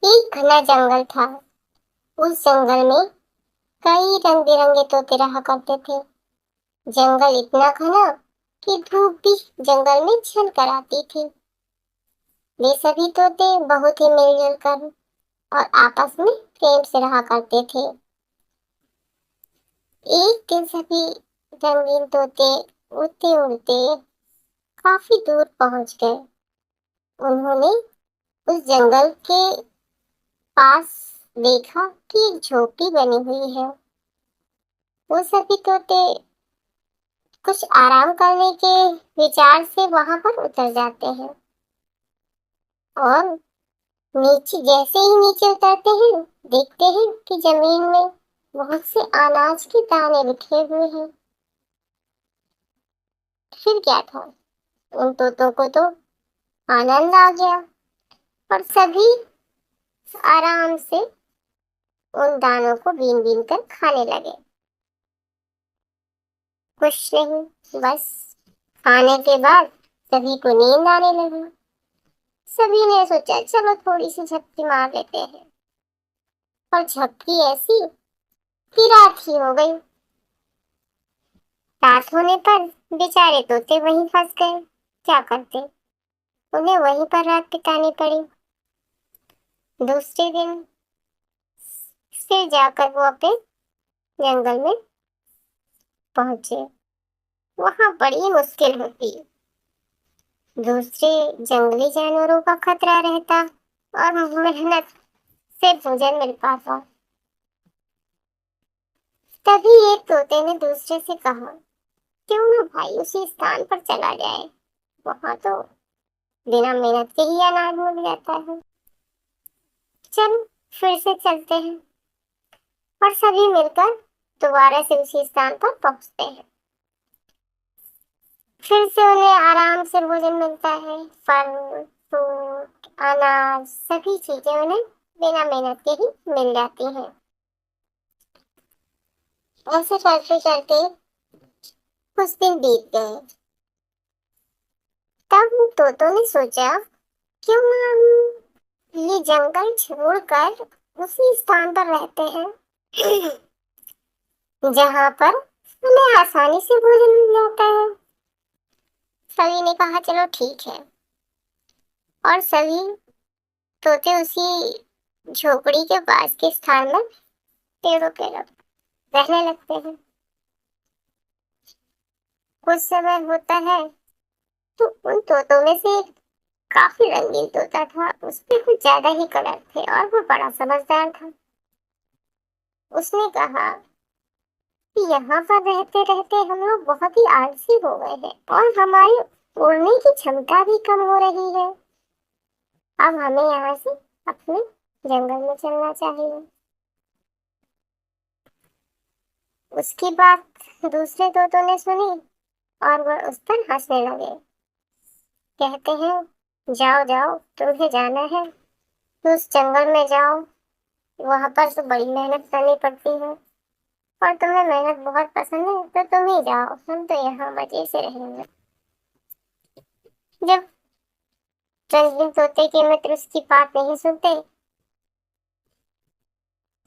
एक घना जंगल था। उस जंगल में कई रंग बिरंगे तोते रहा करते थे। जंगल इतना घना कि धूप भी जंगल में झलकर आती थी। वे सभी तोते बहुत ही मिलजुल कर और आपस में प्रेम से रहा करते थे। एक दिन सभी रंगीन तोते उड़ते उड़ते काफी दूर पहुंच गए। उन्होंने उस जंगल के पास देखा कि एक झोपड़ी बनी हुई है। वो सभी तोते कुछ आराम करने के विचार से वहां पर उतर जाते हैं और नीचे जैसे ही नीचे उतरते हैं देखते हैं कि जमीन में बहुत से अनाज के दाने बिखरे हुए हैं। फिर क्या था, उन तोतों को तो आनंद आ गया और सभी आराम से उन दानों को बीन बीन कर खाने लगे। कुछ नहीं, बस खाने के बाद सभी को नींद आने लगी। सभी ने सोचा चलो थोड़ी सी झपकी मार लेते हैं, और झपकी ऐसी कि रात ही हो गई। रात होने पर बेचारे तोते वहीं फंस गए। क्या करते, उन्हें वहीं पर रात बितानी पड़ी। दूसरे दिन फिर जाकर वो अपने जंगल में पहुंचे। वहां बड़ी मुश्किल होती, दूसरे जंगली जानवरों का खतरा रहता और मेहनत से भोजन मिल पाता। तभी एक तोते ने दूसरे से कहा, क्यों ना भाई उसी स्थान पर चला जाए, वहां तो बिना मेहनत के ही अनाज मिल जाता है। चल फिर से चलते हैं। और सभी मिलकर दोबारा से उसी स्थान पर पहुंचते हैं। फिर से उन्हें आराम से भोजन मिलता है। फल, फ्रूट, अनाज, सभी चीजें उन्हें बिना मेहनत के ही मिल जाती हैं। ऐसे करते करते कुछ दिन बीत गए। तब तोतों ने सोचा, क्यों ना हम ये जंगल छोड़कर उसी स्थान पर रहते हैं जहां पर हमें आसानी से भोजन मिल जाता है। सभी ने कहा चलो ठीक है, और सभी तोते उसी झोपड़ी के पास के स्थान में पेड़ों के रहने लगते हैं। कुछ समय होता है तो उन तोतों में से एक काफी रंगीन तोता था। उसमें कुछ ज्यादा ही कलर थे और वो बड़ा समझदार था। उसने कहा कि यहाँ पर रहते रहते हम लोग बहुत ही आलसी हो गए हैं और हमारी उड़ने की क्षमता भी कम हो रही है। अब हमें यहाँ से अपने जंगल में चलना चाहिए। उसकी बात दूसरे तोतों ने सुनी और वह उस पर हंसने लगे। कहते हैं, जाओ जाओ, तुम्हें जाना है तो उस जंगल में जाओ, वहां पर तो बड़ी मेहनत करनी पड़ती है और तुम्हें मेहनत बहुत पसंद है तो तुम ही जाओ, हम तो यहाँ मजे से रहेंगे। जब रंगीन तोते के मित्र उसकी बात नहीं सुनते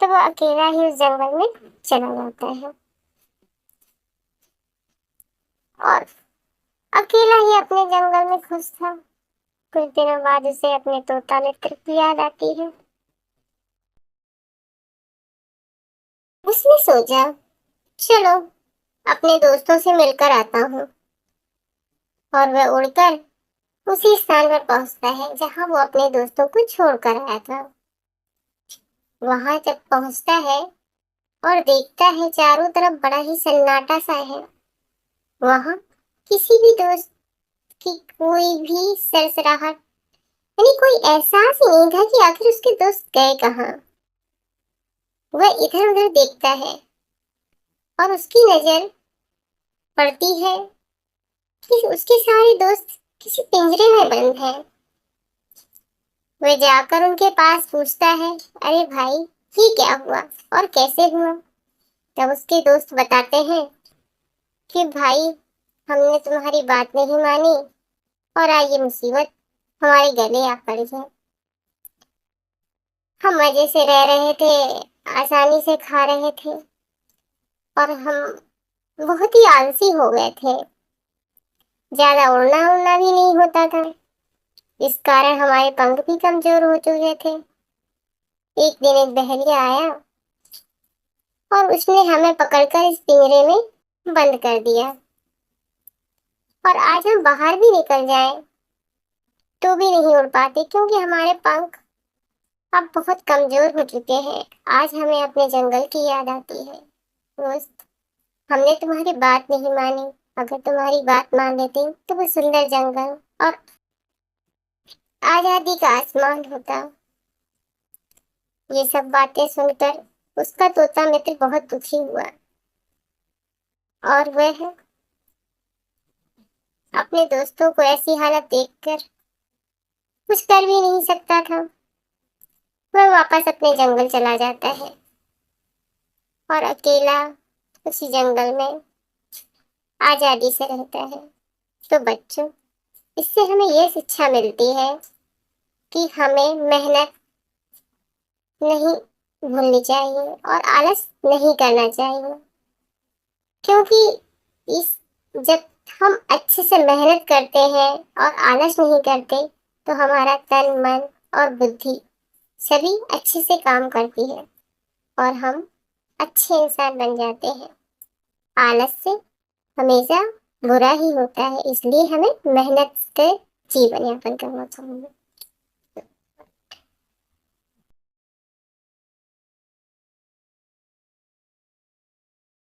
तो वो अकेला ही उस जंगल में चला जाता है और अकेला ही अपने जंगल में खुश था। कुछ दिनों बाद उसे अपने तोता मित्र की याद आती है। उसने सोचा, चलो अपने दोस्तों से मिलकर आता हूँ, और वह उड़कर उसी स्थान पर पहुंचता है जहां वो अपने दोस्तों को छोड़कर आया था। वहां जब पहुंचता है और देखता है चारों तरफ बड़ा ही सन्नाटा सा है। वहां किसी भी दोस्त की कोई भी सरसराहट यानी कोई एहसास ही नहीं था कि आखिर उसके दोस्त गए कहाँ। वह इधर उधर देखता है और उसकी नजर पड़ती है कि उसके सारे दोस्त किसी पिंजरे में बंद हैं। वह जाकर उनके पास पूछता है, अरे भाई ये क्या हुआ और कैसे हुआ। तब उसके दोस्त बताते हैं कि भाई हमने तुम्हारी बात नहीं मानी और आज ये मुसीबत हमारे गले आ पड़ी है। हम मजे से रह रहे थे, आसानी से खा रहे थे, और हम बहुत ही आलसी हो गए थे। ज्यादा उड़ना उड़ना भी नहीं होता था। इस कारण हमारे पंख भी कमजोर हो चुके थे। एक दिन एक बहेलिया आया और उसने हमें पकड़कर इस पिंजरे में बंद कर दिया। और आज हम बाहर भी निकल जाएं तो भी नहीं उड़ पाते, क्योंकि हमारे पंख अब बहुत कमजोर हो चुके हैं। आज हमें अपने जंगल की याद आती है। दोस्त, हमने तुम्हारी बात नहीं मानी। अगर तुम्हारी बात मान लेते तो वो सुंदर जंगल और आजादी का आसमान होता। ये सब बातें सुनकर उसका तोता मित्र बहुत दुखी हुआ, और वह अपने दोस्तों को ऐसी हालत देखकर कुछ कर भी नहीं सकता था। वह वापस अपने जंगल चला जाता है और अकेला उसी जंगल में आजादी से रहता है। तो बच्चों, इससे हमें यह शिक्षा मिलती है कि हमें मेहनत नहीं भूलनी चाहिए और आलस नहीं करना चाहिए, क्योंकि इस जब हम अच्छे से मेहनत करते हैं और आलस नहीं करते तो हमारा तन मन और बुद्धि सभी अच्छे से काम करती है और हम अच्छे इंसान बन जाते हैं। आलस से हमेशा बुरा ही होता है, इसलिए हमें मेहनत से जीवन यापन करना चाहिए।